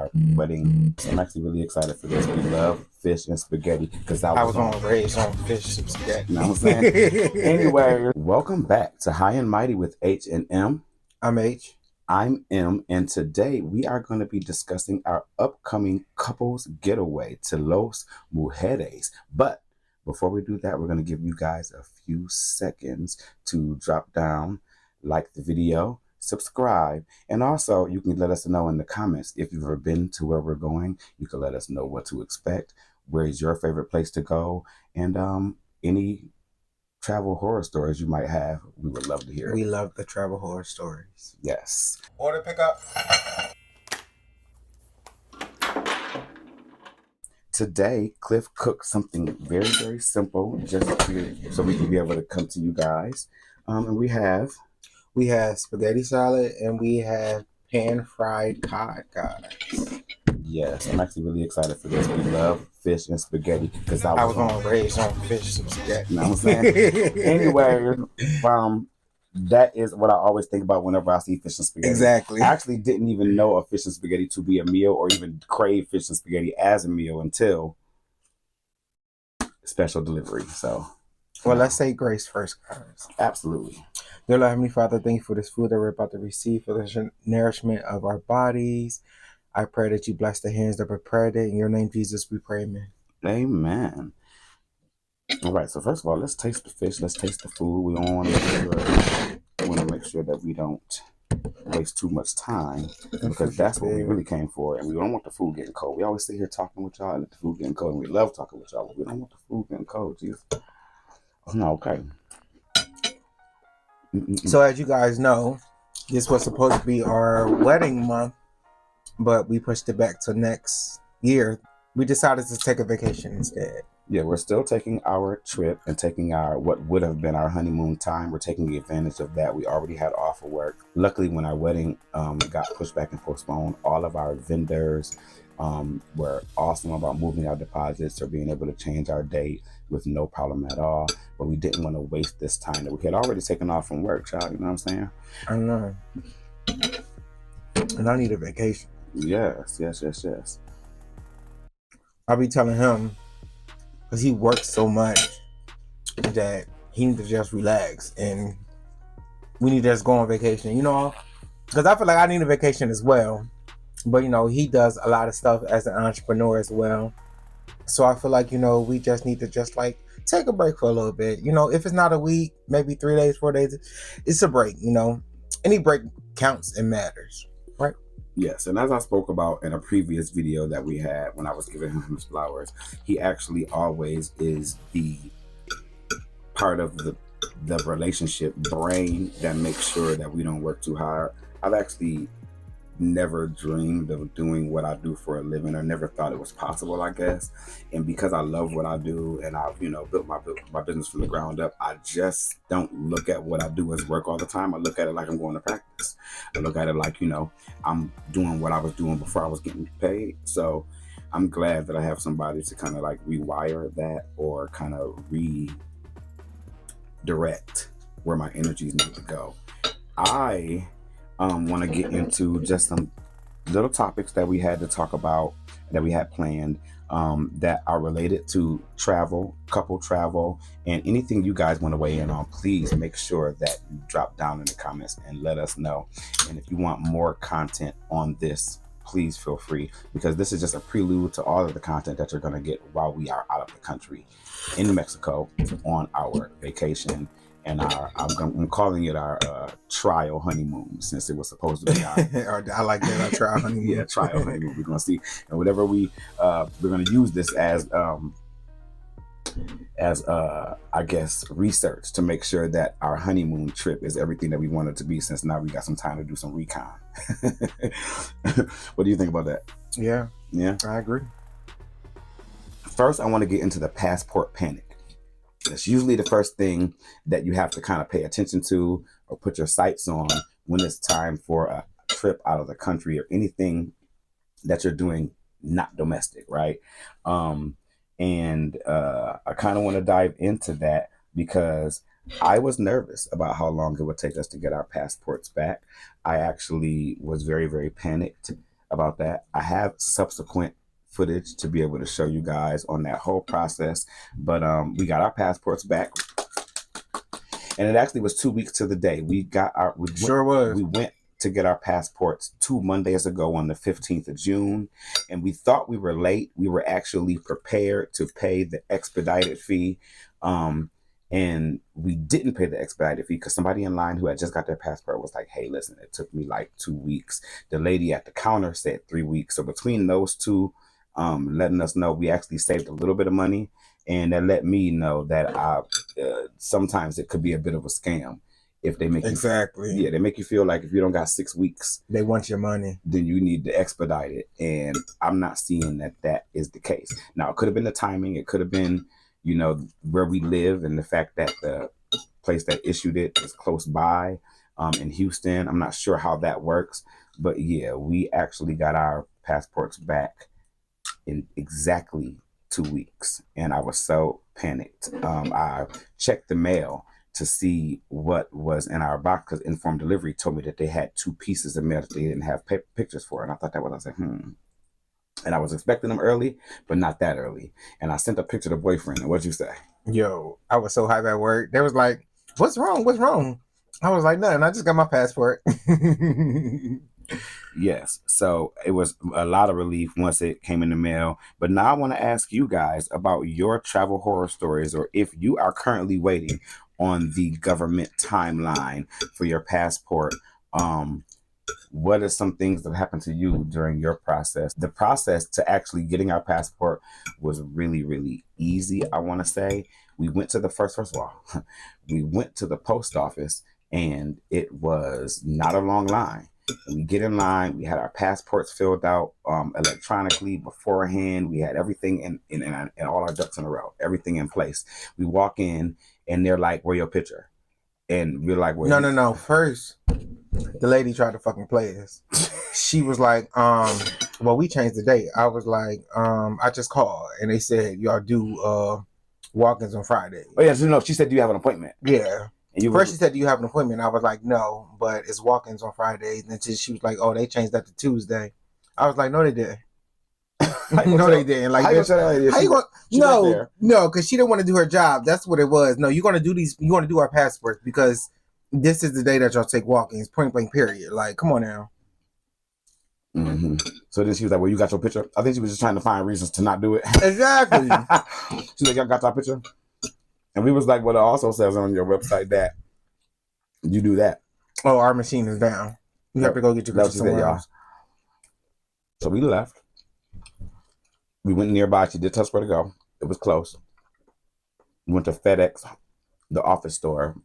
our wedding. I'm actually really excited for this. We love fish and spaghetti because I was raised on fish and spaghetti. You know what I'm saying? Anyway, welcome back to High and Mighty with H&M. I'm H. I'm M, and today we are going to be discussing our upcoming couples getaway to Los Mujeres. But before we do that, we're going to give you guys a few seconds to drop down, like the video, subscribe, and also you can let us know in the comments if you've ever been to where we're going. You can let us know what to expect, where is your favorite place to go, and any travel horror stories you might have. We would love to hear it. We love the travel horror stories. Yes. Order pickup. Today, Cliff cooked something very, very simple just so we can be able to come to you guys. And we have spaghetti salad and we have pan-fried cod, guys. Yes, I'm actually really excited for this. We love fish and spaghetti because I was raised on fish and spaghetti. You know what I'm saying? Anyway, that is what I always think about whenever I see fish and spaghetti. Exactly. I actually didn't even know a fish and spaghetti to be a meal or even crave fish and spaghetti as a meal until special delivery. So, well, let's say grace first, guys. Absolutely. Dear Lord, Heavenly Father, thank you for this food that we're about to receive, for the nourishment of our bodies. I pray that you bless the hands that prepared it. In your name, Jesus, we pray, amen. Amen. All right, so first of all, let's taste the fish. Let's taste the food. We want to make sure that we don't waste too much time because that's what we really came for, and we don't want the food getting cold. We always sit here talking with y'all and the food getting cold, and we love talking with y'all, but we don't want the food getting cold. Jesus. Oh, no, okay. So as you guys know, this was supposed to be our wedding month, but we pushed it back to next year. We decided to take a vacation instead. Yeah, we're still taking our trip and taking our what would have been our honeymoon time. We're taking advantage of that. We already had off of work. Luckily, when our wedding got pushed back and postponed, all of our vendors were awesome about moving our deposits or being able to change our date with no problem at all. But we didn't want to waste this time that we had already taken off from work, child. You know what I'm saying? I know. And I need a vacation. Yes. I'll be telling him, because he works so much, that he needs to just relax and we need to just go on vacation, you know? Because I feel like I need a vacation as well. But, you know, he does a lot of stuff as an entrepreneur as well. So I feel like, you know, we just need to just like take a break for a little bit. You know, if it's not a week, maybe 3 days, 4 days, it's a break, you know? Any break counts and matters, right? Yes, and as I spoke about in a previous video that we had when I was giving him his flowers, he actually always is the part of the relationship brain that makes sure that we don't work too hard. I've actually never dreamed of doing what I do for a living, or never thought it was possible, I guess. And because I love what I do and I've, built my business from the ground up, I just don't look at what I do as work all the time. I look at it like I'm going to practice. I look at it like, I'm doing what I was doing before I was getting paid. So I'm glad that I have somebody to kind of like rewire that or kind of redirect where my energies need to go. I want to get into just some little topics that we had to talk about, that we had planned, that are related to travel, couple travel, and anything you guys want to weigh in on. Please make sure that you drop down in the comments and let us know. And if you want more content on this, please feel free, because this is just a prelude to all of the content that you're going to get while we are out of the country in Mexico on our vacation. And I'm calling it our trial honeymoon, since it was supposed to be our I like that, our trial honeymoon. Yeah, trial honeymoon. We're gonna see, and whatever we're gonna use this as I guess research to make sure that our honeymoon trip is everything that we want it to be, since now we got some time to do some recon. What do you think about that? Yeah, I agree. First, I want to get into the passport panic. It's usually the first thing that you have to kind of pay attention to or put your sights on when it's time for a trip out of the country or anything that you're doing not domestic, right? I kind of want to dive into that because I was nervous about how long it would take us to get our passports back. I actually was very, very panicked about that. I have subsequent footage to be able to show you guys on that whole process. But we got our passports back. And it actually was 2 weeks to the day. We went to get our passports 2 Mondays ago on the 15th of June. And we thought we were late. We were actually prepared to pay the expedited fee. And we didn't pay the expedited fee because somebody in line who had just got their passport was like, hey, listen, it took me like 2 weeks. The lady at the counter said 3 weeks. So between those two, letting us know we actually saved a little bit of money. And that let me know that sometimes it could be a bit of a scam if they make you they make you feel like if you don't got 6 weeks, they want your money, then you need to expedite it. And I'm not seeing that is the case. Now, it could have been the timing. It could have been, where we live and the fact that the place that issued it is close by in Houston. I'm not sure how that works, but yeah, we actually got our passports back in exactly 2 weeks, and I was so panicked. I checked the mail to see what was in our box because Informed Delivery told me that they had 2 pieces of mail that they didn't have pictures for, and I thought that was, I was like, And I was expecting them early, but not that early. And I sent a picture to boyfriend, and what'd you say? Yo, I was so hyped at work. They was like, what's wrong? What's wrong? I was like, nothing. I just got my passport. Yes. So it was a lot of relief once it came in the mail. But now I want to ask you guys about your travel horror stories, or if you are currently waiting on the government timeline for your passport. What are some things that happened to you during your process? The process to actually getting our passport was really, really easy, I want to say. We went to first of all, we went to the post office, and it was not a long line. We get in line. We had our passports filled out electronically beforehand. We had everything in all our ducks in a row, everything in place. We walk in, and they're like, "Where's your picture?" And we're like, No. First, the lady tried to fucking play us. She was like, well, we changed the date. I was like, I just called, and they said y'all do walk-ins on Friday. Oh yeah, so no, she said, "Do you have an appointment?" Yeah. First, she said, "Do you have an appointment?" I was like, "No, but it's walk-ins on Fridays." And then she was like, "Oh, they changed that to Tuesday." I was like, "No, they didn't." No, they didn't. Like, no, because she didn't want to do her job. That's what it was. No, you're gonna do these. You want to do our passports because this is the day that y'all take walk-ins. Point blank. Period. Like, come on now. Mm-hmm. So then she was like, "Well, you got your picture?" I think she was just trying to find reasons to not do it. Exactly. She's like, "Y'all got our picture?" And we was like, "Well, it also says on your website that you do that." Oh, our machine is down. You have to go get your picture somewhere else. So we left. We went nearby. She did tell us where to go. It was close. We went to FedEx, the office store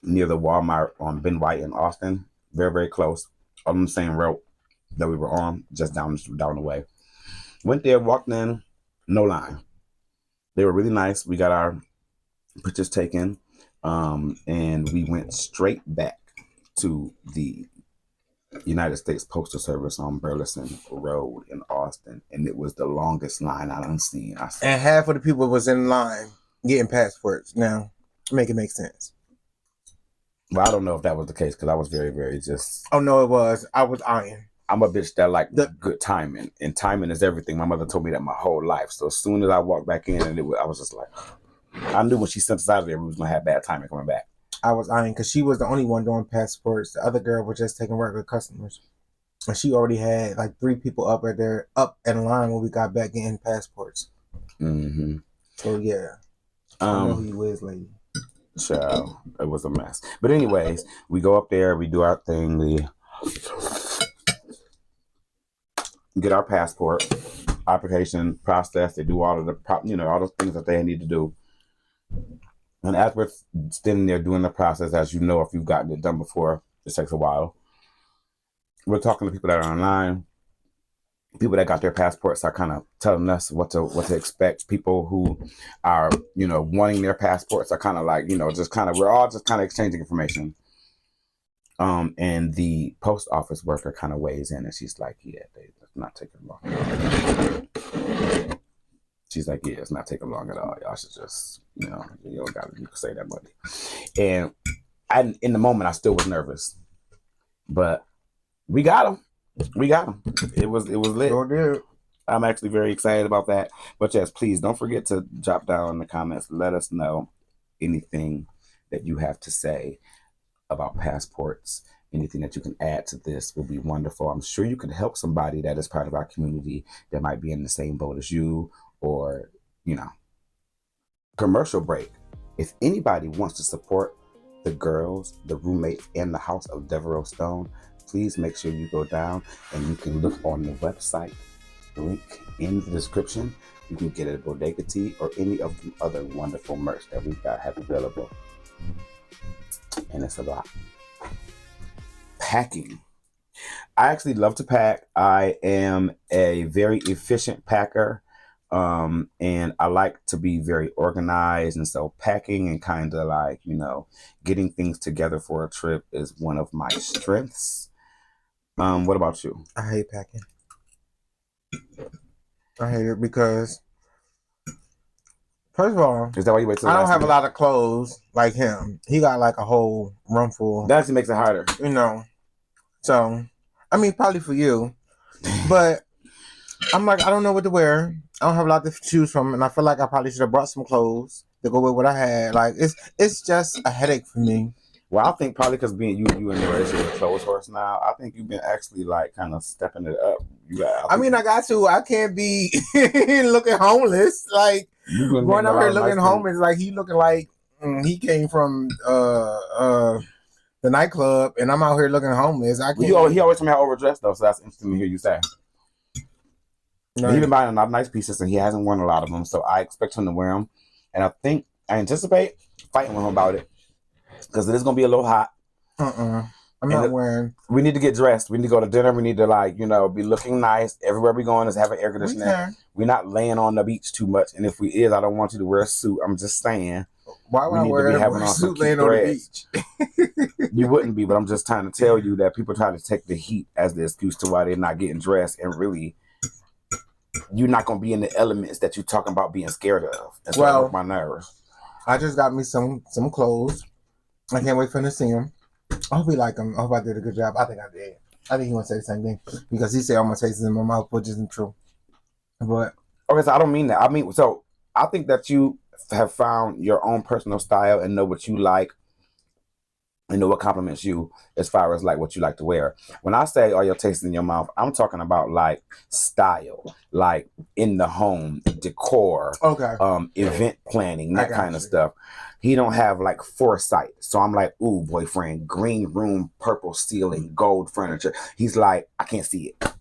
near the Walmart on Ben White in Austin. Very, very close. On the same road that we were on, just down the way. Went there, walked in, no line. They were really nice. We got our pictures taken, and we went straight back to the United States Postal Service on Burleson Road in Austin, and it was the longest line I done seen. And half of the people was in line getting passports. Now, make it make sense. Well, I don't know if that was the case because I was very, very just. Oh no, it was. I was eyeing. I'm a bitch that like good timing, and timing is everything. My mother told me that my whole life. So as soon as I walked back in, and I was just like, I knew when she sent us out of there, we was gonna have bad timing coming back. I was eyeing because she was the only one doing passports. The other girl was just taking regular customers, and she already had like 3 people up in line when we got back getting passports. Mm-hmm. So yeah, I know who you is, lady. So it was a mess. But anyways, we go up there, we do our thing, we get our passport application process. They do all of the all those things that they need to do. And as we're standing there doing the process, as you know, if you've gotten it done before, it takes a while. We're talking to people that are online. People that got their passports are kind of telling us what to expect. People who are, wanting their passports are kind of like, we're all just kind of exchanging information. And the post office worker kind of weighs in, and she's like, "Yeah, it's not taking long." She's like, "Yeah, it's not taking long at all. Y'all should just, you don't got to say that money." And in the moment, I still was nervous, but we got them. We got them. It was lit. Sure did. I'm actually very excited about that. But yes, please don't forget to drop down in the comments. Let us know anything that you have to say about passports. Anything that you can add to this will be wonderful. I'm sure you can help somebody that is part of our community that might be in the same boat as you, or, you know. Commercial break. If anybody wants to support the girls, the roommates, and the house of Devereaux Stone, please make sure you go down and you can look on the website link in the description. You can get a bodega tee or any of the other wonderful merch that we've got have available. And it's a lot. Packing. I actually love to pack. I am a very efficient packer. And I like to be very organized. And so packing and kind of like, you know, getting things together for a trip is one of my strengths. What about you? I hate packing. I hate it because, first of all, Is that why you wait till I don't have minute? a lot of clothes like him. He got like a whole room full. That actually makes it harder. You know. So, I mean, probably for you. But I'm like, I don't know what to wear. I don't have a lot to choose from. And I feel like I probably should have brought some clothes to go with what I had. Like, it's just a headache for me. Well, I think probably because being you in the relationship with clothes horse now, I think you've been actually like kind of stepping it up. I got to. I can't be looking homeless. Like, going out here looking homeless, like he looking like he came from the nightclub, and I'm out here looking homeless. I can't. He always told me how overdressed though, so that's interesting to hear you say. Right. He's been buying a lot of nice pieces, and he hasn't worn a lot of them, so I expect him to wear them. And I anticipate fighting with him about it because it is gonna be a little hot. I'm not wearing. We need to get dressed. We need to go to dinner. We need to, like, you know, be looking nice. Everywhere we going is having air conditioning. We're not laying on the beach too much. And if we is, I don't want you to wear a suit. I'm just saying. Why would I wear a suit laying on the beach? You wouldn't be, but I'm just trying to tell you that people try to take the heat as the excuse to why they're not getting dressed, and really, you're not gonna be in the elements that you're talking about being scared of. That's why I work my nerves. I just got me some clothes. I can't wait for him to see them. I hope he like them. I hope I did a good job. I think I did. I think he want to say the same thing because he said all my taste is in my mouth, which isn't true. But okay, so I don't mean that. I mean, so I think that you have found your own personal style and know what you like and know what compliments you as far as like what you like to wear. When I say all your taste in your mouth, I'm talking about like style, like in the home, decor, event planning, that kind of stuff. He don't have like foresight. So I'm like, ooh, boyfriend, green room, purple ceiling, gold furniture. He's like, I can't see it.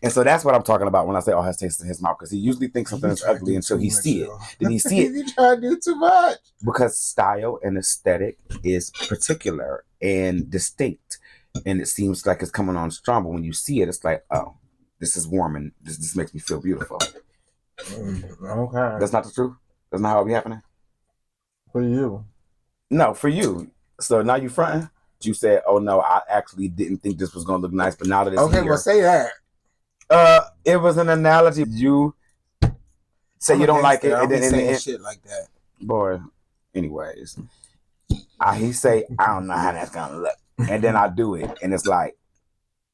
And so that's what I'm talking about when I say all his taste in his mouth, because he usually thinks something is ugly until he see it. Then he see it. You try to do too much. Because style and aesthetic is particular and distinct. And it seems like it's coming on strong, but when you see it, it's like, oh, this is warm and this makes me feel beautiful. Okay. That's not the truth? That's not how it be happening? For you. No, for you. So now you fronting? You said, oh no, I actually didn't think this was going to look nice, but now that it's here. Well, say that. It was an analogy. You say you don't like it, and then shit like that. Boy, anyways, he say I don't know how that's gonna look, and then I do it, and it's like,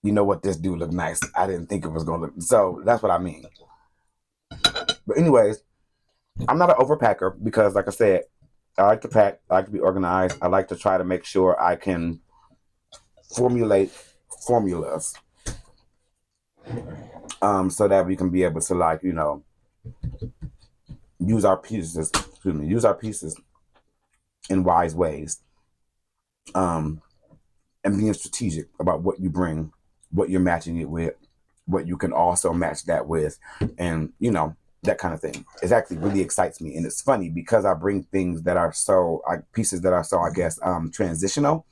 you know what, this dude look nice. I didn't think it was gonna look. So that's what I mean. But anyways, I'm not an overpacker because, like I said, I like to pack. I like to be organized. I like to try to make sure I can formulate formulas. So that we can be able to, like, you know, use our pieces in wise ways. And being strategic about what you bring, what you're matching it with, what you can also match that with, and, you know, that kind of thing. It actually really excites me. And it's funny because I bring things that are so, pieces that are so, I guess, transitional.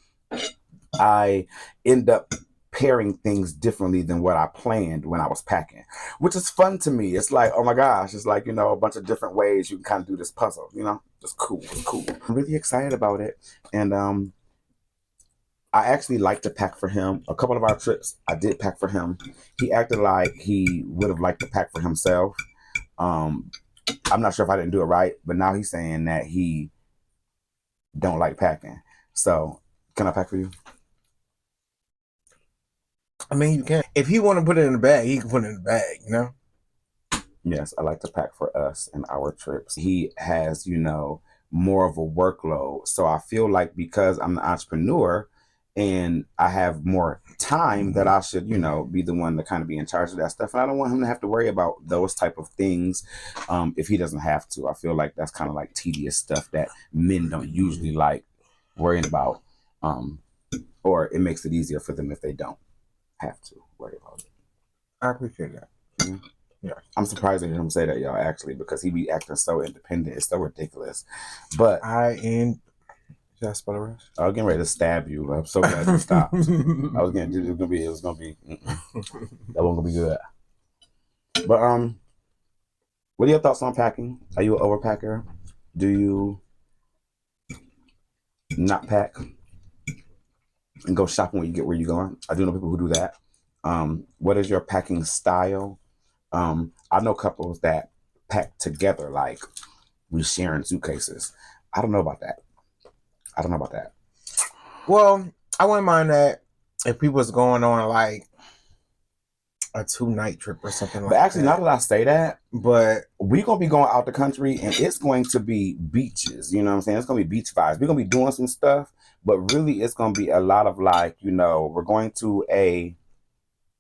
I end up pairing things differently than what I planned when I was packing, which is fun to me. It's like, oh my gosh, it's like, you know, a bunch of different ways you can kind of do this puzzle, you know. It's cool. It's cool. I'm really excited about it. And I actually like to pack for him. A couple of our trips I did pack for him. He acted like he would have liked to pack for himself. I'm not sure if I didn't do it right, but now he's saying that he don't like packing. So can I pack for you? I mean, you can. If he want to put it in the bag, he can put it in the bag, you know? Yes, I like to pack for us and our trips. He has, you know, more of a workload. So I feel like because I'm the entrepreneur and I have more time that I should, you know, be the one to kind of be in charge of that stuff. And I don't want him to have to worry about those type of things if he doesn't have to. I feel like that's kind of like tedious stuff that men don't usually like worrying about. Or it makes it easier for them if they don't have to worry about it. I appreciate that. Mm-hmm. Yeah. I'm surprised to hear him say that, y'all, actually, because he be acting so independent. It's so ridiculous. But should I spell the rest? I was getting ready to stab you. I'm so glad you stopped. I was gonna do it was gonna be that wasn't gonna be good. But what are your thoughts on packing? Are you an overpacker? Do you not pack and go shopping when you get where you're going? I do know people who do that. What is your packing style? I know couples that pack together, like we sharing suitcases. I don't know about that. Well, I wouldn't mind that if people was going on like a 2-night trip or something like that. But actually, now that I say that, but we're going to be going out the country and it's going to be beaches. You know what I'm saying? It's going to be beach vibes. We're going to be doing some stuff, but really it's going to be a lot of like, you know, we're going to we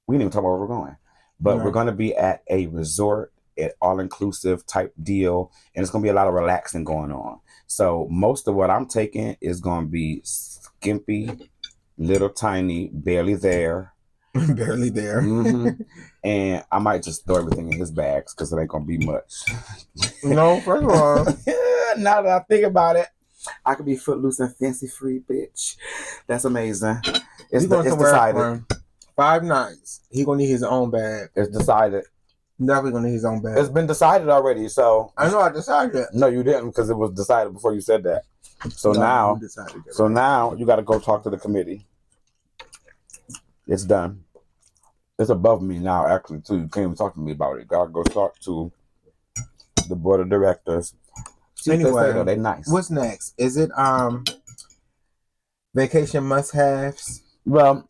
didn't even talk about where we're going, but we're going to be at a resort, at all-inclusive type deal, and it's going to be a lot of relaxing going on. So most of what I'm taking is going to be skimpy, little tiny, barely there. Barely there. Mm-hmm. And I might just throw everything in his bags because it ain't going to be much. No, first of all. Now that I think about it, I could be footloose and fancy free, bitch. That's amazing. It's decided. 5 nights. He gonna need his own bag. It's decided. Definitely gonna need his own bag. It's been decided already, so I know I decided that. No, you didn't, because it was decided before you said that. So now you got to go talk to the committee. It's done. It's above me now, actually, too. You can't even talk to me about it. Got to go talk to the board of directors. See anyway, they nice. What's next? Is it vacation must-haves? Well,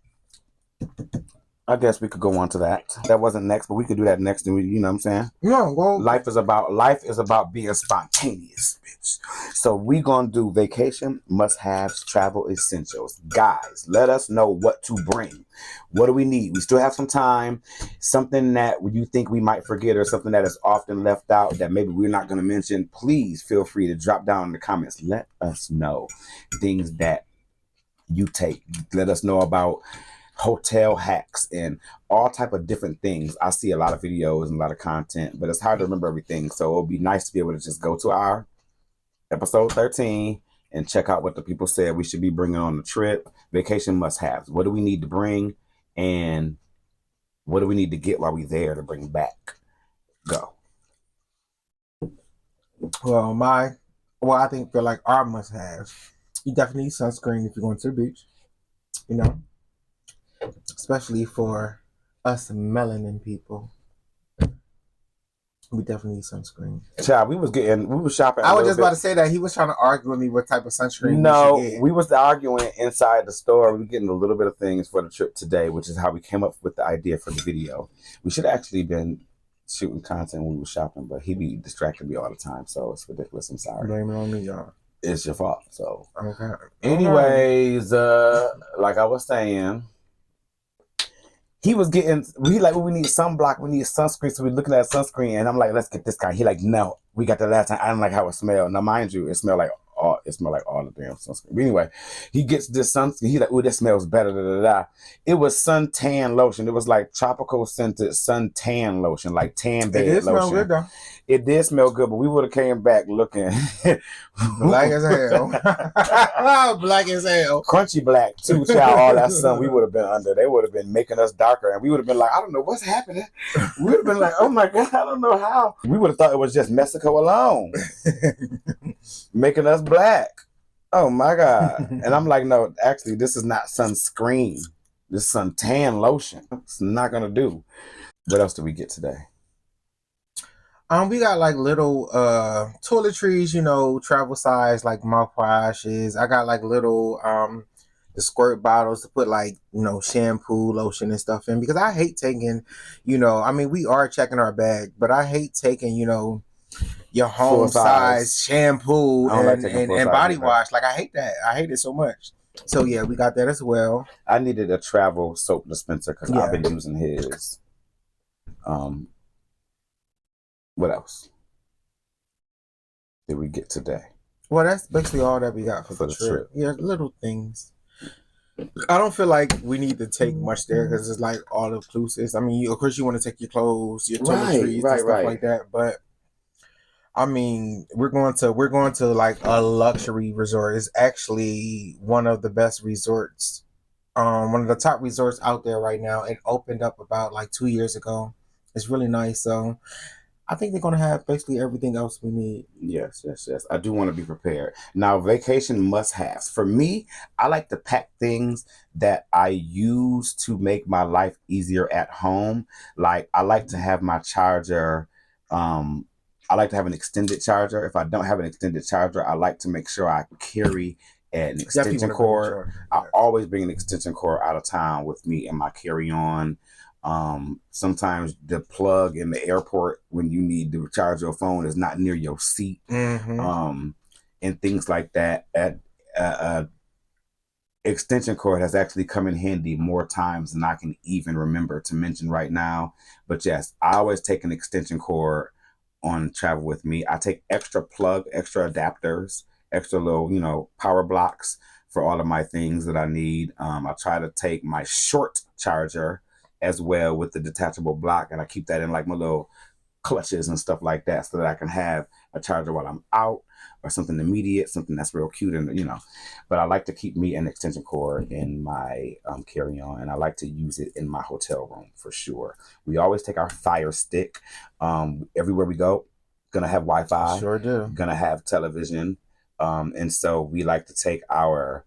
I guess we could go on to that. That wasn't next, but we could do that next. And you know what I'm saying? No, well, life is about being spontaneous, bitch. So we gonna do vacation must-haves, travel essentials. Guys, let us know what to bring. What do we need? We still have some time. Something that you think we might forget or something that is often left out that maybe we're not gonna mention. Please feel free to drop down in the comments. Let us know things that you take. Let us know about hotel hacks and all type of different things. I see a lot of videos and a lot of content, but it's hard to remember everything. So it'll be nice to be able to just go to our episode 13 and check out what the people said we should be bringing on the trip. Vacation must-haves. What do we need to bring, and what do we need to get while we're there to bring back? Go. Well, I think for like our must-haves, you definitely need sunscreen if you're going to the beach. You know, especially for us melanin people. We definitely need sunscreen. Child, we was shopping. I was just about to say that he was trying to argue with me what type of sunscreen. No, we was arguing inside the store. We were getting a little bit of things for the trip today, which is how we came up with the idea for the video. We should have actually been shooting content when we were shopping, but he be distracting me all the time, so it's ridiculous. I'm sorry. Blame it on me, y'all. It's your fault. So okay. Anyways, like I was saying, he was getting, we need sunblock, we need sunscreen, so we're looking at sunscreen, and I'm like, let's get this guy. He like, no, we got the last time. I don't like how it smelled. Now, mind you, it smelled like all the damn sunscreen. But anyway, he gets this sunscreen. He's like, oh, this smells better. Da, da, da. It was suntan lotion. It was like tropical scented suntan lotion, like tan bed lotion. It did smell good though. It did smell good, but we would have came back looking black as hell. Black as hell. Crunchy black too, child. All that sun we would have been under. They would have been making us darker, and we would have been like, I don't know what's happening. We would have been like, oh my God, I don't know how. We would have thought it was just Mexico alone making us black. Oh my God. And I'm like, no, actually, this is not sunscreen. This is suntan lotion. It's not gonna do. What else did we get today? We got like little toiletries, you know, travel size, like mouthwashes. I got like little the squirt bottles to put like, you know, shampoo, lotion and stuff in, because I hate taking, you know, I mean, we are checking our bag, but I hate taking, you know, your Full home size size. shampoo I don't like taking full and size body either. wash. Like I hate that. I hate it so much. So yeah, we got that as well. I needed a travel soap dispenser because I've Yeah. been using his. What else did we get today Well, that's basically all that we got for for the the trip. trip? Yeah, little things. I don't feel like we need to take much there because it's like all inclusive. I mean, of course, you want to take your clothes, your toiletries, and stuff like that. But I mean, we're going to like a luxury resort. It's actually one of the best resorts, one of the top resorts out there right now. It opened up about like 2 years ago. It's really nice. So I think they're gonna have basically everything else we need. Yes, yes, yes. I do want to be prepared. Now, vacation must-haves. For me, I like to pack things that I use to make my life easier at home. Like I like to have my charger. Um, I like to have an extended charger. If I don't have an extended charger, I like to make sure I carry an Definitely extension want to bring a cord. charger. I Yeah. always bring an extension cord out of town with me in my carry-on. Sometimes the plug in the airport when you need to charge your phone is not near your seat. Mm-hmm. And things like that. Extension cord has actually come in handy more times than I can even remember to mention right now. But yes, I always take an extension cord on travel with me. I take extra plug, extra adapters, extra little, power blocks for all of my things that I need. I try to take my short charger as well with the detachable block, and I keep that in like my little clutches and stuff like that so that I can have a charger while I'm out or something immediate, something that's real cute but I like to keep me an extension cord in my carry-on, and I like to use it in my hotel room for sure. We always take our Fire Stick everywhere we go. Gonna have Wi-Fi, Sure do. gonna have television, and so we like to take our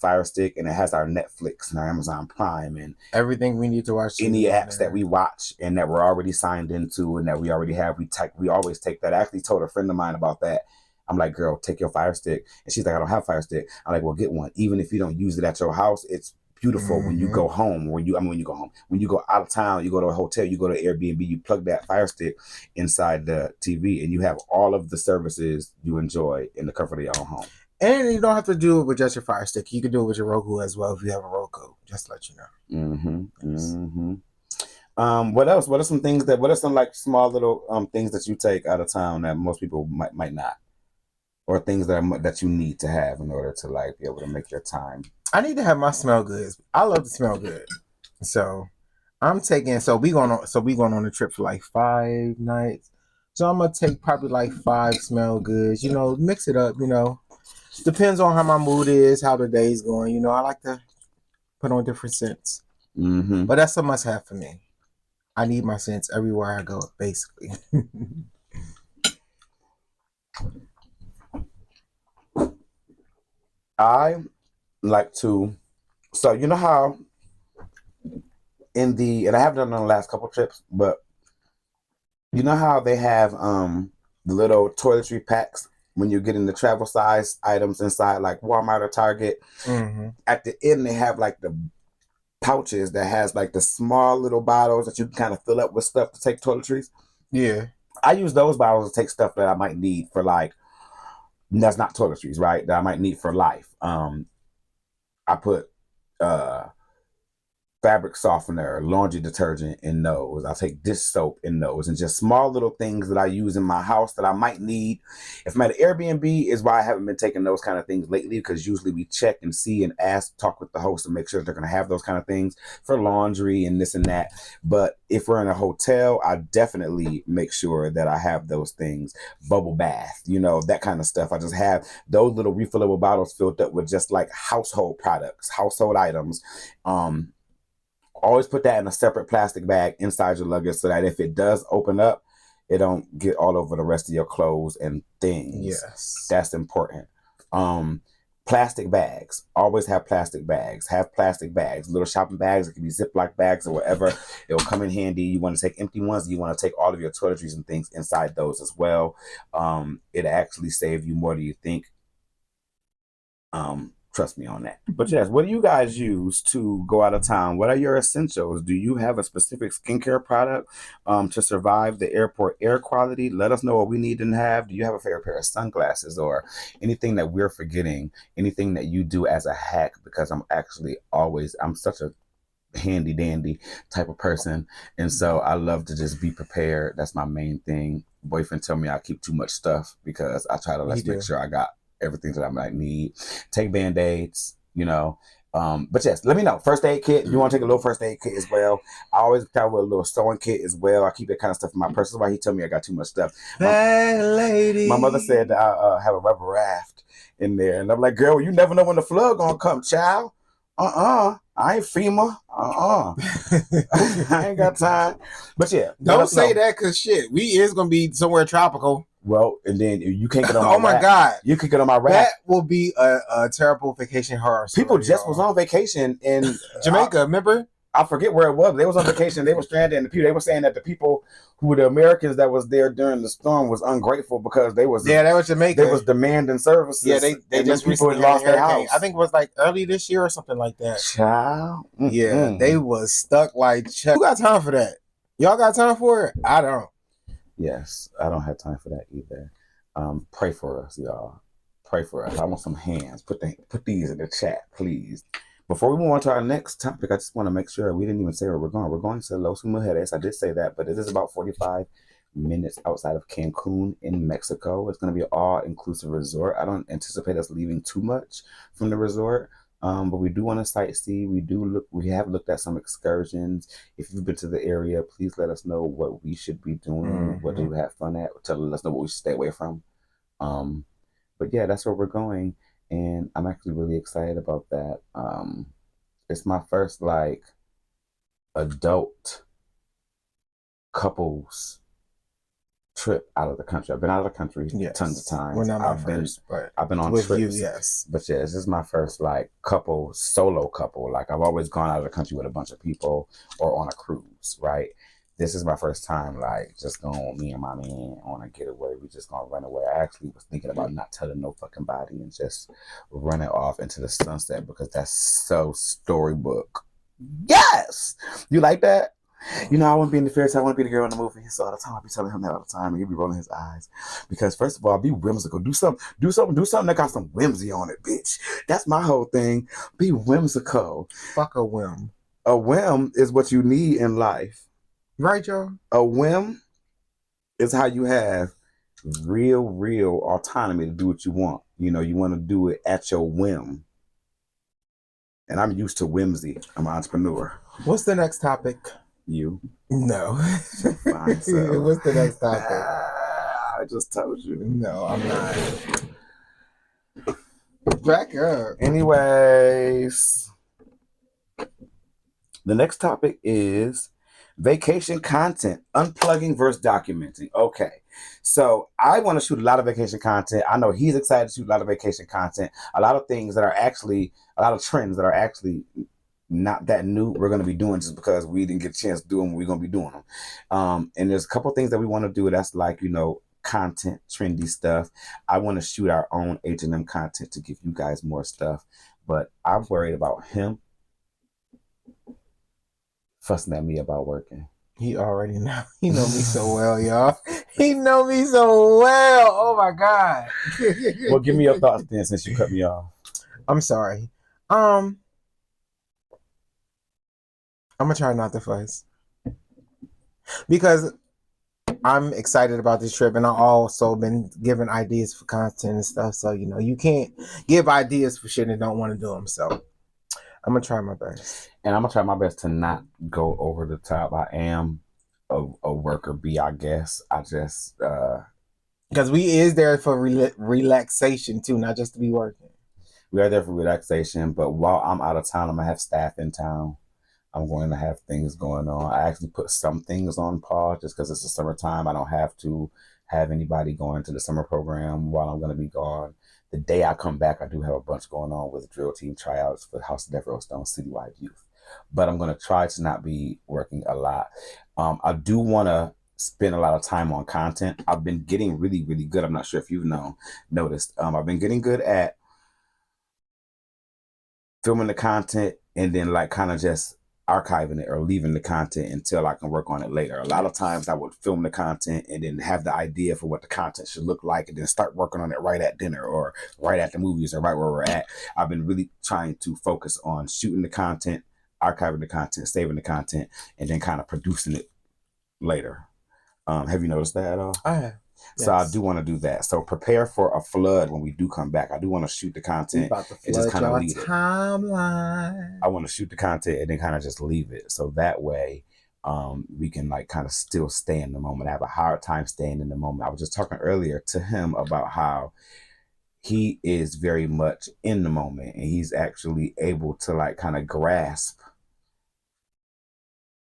Fire Stick, and it has our Netflix and our Amazon Prime and Everything we need to watch any TV on apps that there. we watch and that we're already signed into and that we already have. We always take that. I actually told a friend of mine about that. I'm like, girl, take your Fire Stick. And she's like, I don't have a Fire Stick. I'm like, well, get one. Even if you don't use it at your house, it's beautiful when you go home. When you go home, when you go out of town, you go to a hotel, you go to Airbnb, you plug that Fire Stick inside the TV, and you have all of the services you enjoy in the comfort of your own home. And you don't have to do it with just your Fire Stick. You can do it with your Roku as well if you have a Roku. Just to let you know. What else? What are some like small little things that you take out of town that most people might not, or things that you need to have in order to like be able to make your time? I need to have my smell goods. I love to smell good. So I'm taking we going on a trip for like 5 nights. So I'm gonna take probably like 5 smell goods, mix it up, Depends on how my mood is, how the day's going, I like to put on different scents. But that's a must have for me. I need my scents everywhere I go, basically. I like to, so you know how and I haven't done it on the last couple trips, but you know how they have the little toiletry packs when you're getting the travel size items inside like Walmart or Target. At the end they have like the pouches that has like the small little bottles that you can kind of fill up with stuff to take toiletries. Yeah. I use those bottles to take stuff that I might need for like, that's not toiletries, right? That I might need for life. I put fabric softener, laundry detergent in those. I'll take dish soap in those, and just small little things that I use in my house that I might need. If I'm at an Airbnb is why I haven't been taking those kind of things lately, because usually we check and see and talk with the host to make sure they're going to have those kind of things for laundry and this and that. But if we're in a hotel, I definitely make sure that I have those things. Bubble bath, that kind of stuff. I just have those little refillable bottles filled up with just like household products, household items. Always put that in a separate plastic bag inside your luggage so that if it does open up, it don't get all over the rest of your clothes and things. Yes. That's important. Plastic bags. Always have plastic bags. Have plastic bags. Little shopping bags. It can be Ziploc bags or whatever. It'll come in handy. You want to take empty ones. You want to take all of your toiletries and things inside those as well. It actually save you more than you think. Trust me on that. But yes, what do you guys use to go out of town? What are your essentials? Do you have a specific skincare product to survive the airport air quality? Let us know what we need and have. Do you have a favorite pair of sunglasses or anything that we're forgetting? Anything that you do as a hack? Because I'm such a handy dandy type of person, and so I love to just be prepared. That's my main thing. Boyfriend tell me I keep too much stuff because I try to make sure I got everything that I might need. Take band-aids, but yes, let me know. First aid kit. You want to take a little first aid kit as well. I always travel with a little sewing kit as well. I keep that kind of stuff in my purse. That's why he told me I got too much stuff. Bad lady. My mother said that I have a rubber raft in there, and I'm like, girl, you never know when the flood gonna come, child. I ain't FEMA. I ain't got time. But yeah, don't say that, because shit, we is gonna be somewhere tropical. Well, and then you can't get on my oh my raft. God, you can get on my raft. That will be a terrible vacation horror story. People just was on vacation in Jamaica. Remember? I forget where it was. They was on vacation. They were stranded, and they were saying that the people who were the Americans that was there during the storm was ungrateful because they was that was Jamaica. They was demanding services. Yeah, they just people had lost their house. I think it was like early this year or something like that. Child. Yeah, they was stuck like. Who got time for that? Y'all got time for it? I don't. Yes, I don't have time for that either. Pray for us, y'all. Pray for us. I want some hands. Put these in the chat, please. Before we move on to our next topic, I just want to make sure we didn't even say where we're going. We're going to Los Mujeres. I did say that, but it is about 45 minutes outside of Cancun in Mexico. It's going to be an all-inclusive resort. I don't anticipate us leaving too much from the resort, but we do want to sightsee. We have looked at some excursions. If you've been to the area, please let us know what we should be doing. What do we have fun at? Tell us know what we should stay away from. But yeah, that's where we're going. And I'm actually really excited about that. It's my first adult couples trip out of the country. I've been out of the country tons of times. Well, not my first, but I've been on with trips. You, yes. But yeah, this is my first solo couple. I've always gone out of the country with a bunch of people or on a cruise, right? This is my first time, just going with me and my man on a getaway. We just gonna run away. I actually was thinking about not telling no fucking body and just running off into the sunset because that's so storybook. Yes! You like that? I want to be in the fairy tale. I want to be the girl in the movie. So all the time, I be telling him that all the time, and he'll be rolling his eyes. Because first of all, be whimsical. Do something that got some whimsy on it, bitch. That's my whole thing. Be whimsical. Fuck a whim. A whim is what you need in life. Right, y'all? A whim is how you have real autonomy to do what you want. You want to do it at your whim. And I'm used to whimsy. I'm an entrepreneur. What's the next topic? You? No. Fine, so. What's the next topic? I just told you. No, I'm not. Back up. Anyways, the next topic is vacation content, unplugging versus documenting. Okay, so I want to shoot a lot of vacation content. I know he's excited to shoot a lot of vacation content. A lot of things that are actually, a lot of trends that are actually not that new, we're going to be doing just because we didn't get a chance to do them. We're going to be doing them. And there's a couple things that we want to do that's content, trendy stuff. I want to shoot our own H&M content to give you guys more stuff. But I'm worried about him fussing at me about working. He already know. He know me so well, y'all. He know me so well. Oh my God. Well, give me your thoughts then, since you cut me off. I'm sorry. I'm gonna try not to fuss because I'm excited about this trip, and I've also been given ideas for content and stuff. So you can't give ideas for shit and don't want to do them. So I'm gonna try my best, and I'm gonna try my best to not go over the top. I am a worker bee, I guess. I just because we is there for relaxation too, not just to be working. We are there for relaxation, but while I'm out of town, I'm gonna have staff in town. I'm going to have things going on. I actually put some things on pause just because it's the summertime. I don't have to have anybody going to the summer program while I'm going to be gone. The day I come back, I do have a bunch going on with drill team tryouts for House of Death Row Stone Citywide Youth. But I'm going to try to not be working a lot. I do want to spend a lot of time on content. I've been getting really good. I'm not sure if you've noticed. I've been getting good at filming the content and then like kind of just archiving it or leaving the content until I can work on it later. A lot of times I would film the content and then have the idea for what the content should look like and then start working on it right at dinner or right at the movies or right where we're at. I've been really trying to focus on shooting the content, archiving the content, saving the content, and then kind of producing it later. Have you noticed that at all? I have. So I do want to do that. So prepare for a flood when we do come back. I do want to shoot the content About to and just flood kind of your leave it. timeline. I want to shoot the content and then kind of just leave it. So that way we can like kind of still stay in the moment. I have a hard time staying in the moment. I was just talking earlier to him about how he is very much in the moment and he's actually able to like kind of grasp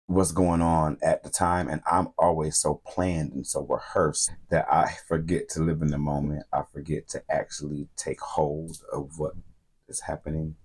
what's going on at the time, and I'm always so planned and so rehearsed that I forget to live in the moment. I forget to actually take hold of what is happening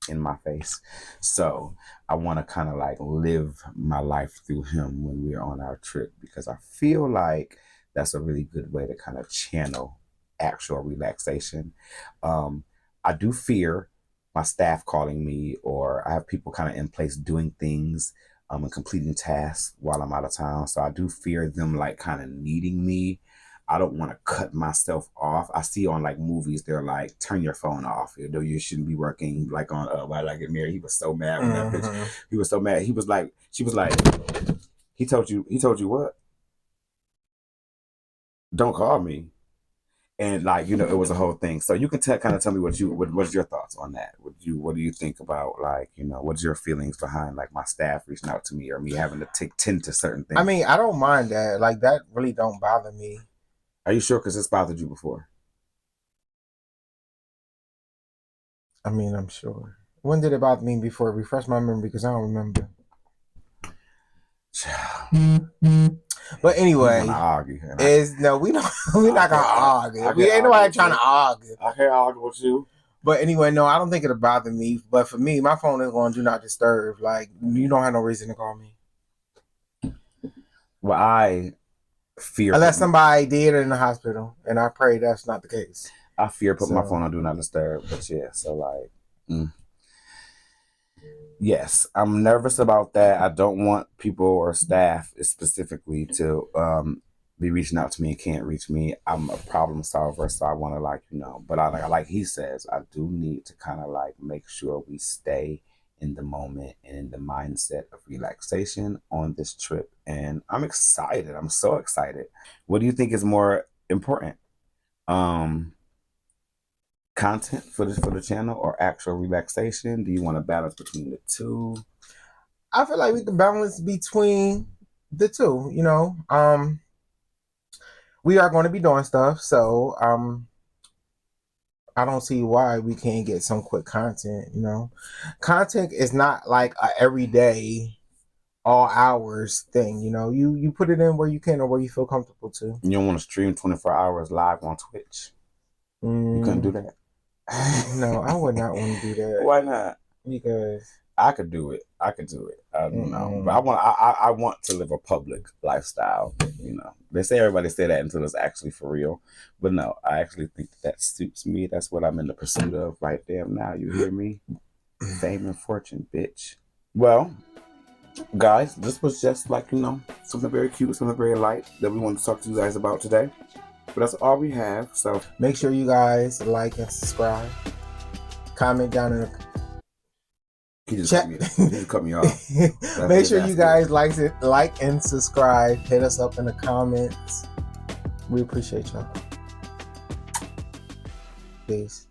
in my face. So I want to kind of like live my life through him when we're on our trip, because I feel like that's a really good way to kind of channel actual relaxation. I do fear my staff calling me, or I have people kind of in place doing things and completing tasks while I'm out of town. So I do fear them like kind of needing me. I don't want to cut myself off. I see on like movies, they're like, turn your phone off. You know, you shouldn't be working. Like on While I Get Married, he was so mad when that bitch, he was so mad. He was like, she was like, he told you what? Don't call me. And like, you know, it was a whole thing. So you can kind of tell me what's your thoughts on that? What do you think about, like, you know, what's your feelings behind like my staff reaching out to me or me having to tend to certain things? I mean, I don't mind that. Like, that really don't bother me. Are you sure? Because it's bothered you before. I mean, I'm sure. When did it bother me before? Refresh my memory, because I don't remember. But anyway, no, we're not gonna argue. We ain't nobody trying to argue. I can't argue with you. But anyway, no, I don't think it'll bother me. But for me, my phone is going to do not disturb. Like, you don't have no reason to call me. Well, I fear, unless somebody did in the hospital, and I pray that's not the case. I fear put my phone on do not disturb. But yeah, so like, yes, I'm nervous about that. I don't want people or staff specifically to be reaching out to me and can't reach me. I'm a problem solver, so I want to, like, you know, but I like he says, I do need to kind of like make sure we stay in the moment and in the mindset of relaxation on this trip. And I'm excited. I'm so excited. What do you think is more important? Content for the channel or actual relaxation? Do you want to balance between the two? I feel like we can balance between the two, you know. We are going to be doing stuff, so I don't see why we can't get some quick content, you know. Content is not like a everyday, all hours thing, you know. You put it in where you can or where you feel comfortable to. You don't want to stream 24 hours live on Twitch? You couldn't do that? No, I would not want to do that. Why not? Because I could do it. I don't know, but I want to live a public lifestyle. You know, they say everybody say that until it's actually for real. But no, I actually think that suits me. That's what I'm in the pursuit of right there now. You hear me? Fame and fortune, bitch. Well, guys, this was just like, you know, something very cute, something very light that we wanted to talk to you guys about today. But that's all we have. So make sure you guys like and subscribe. Comment down in the He just cut me off. Make sure you guys like and subscribe. Hit us up in the comments. We appreciate y'all. Peace.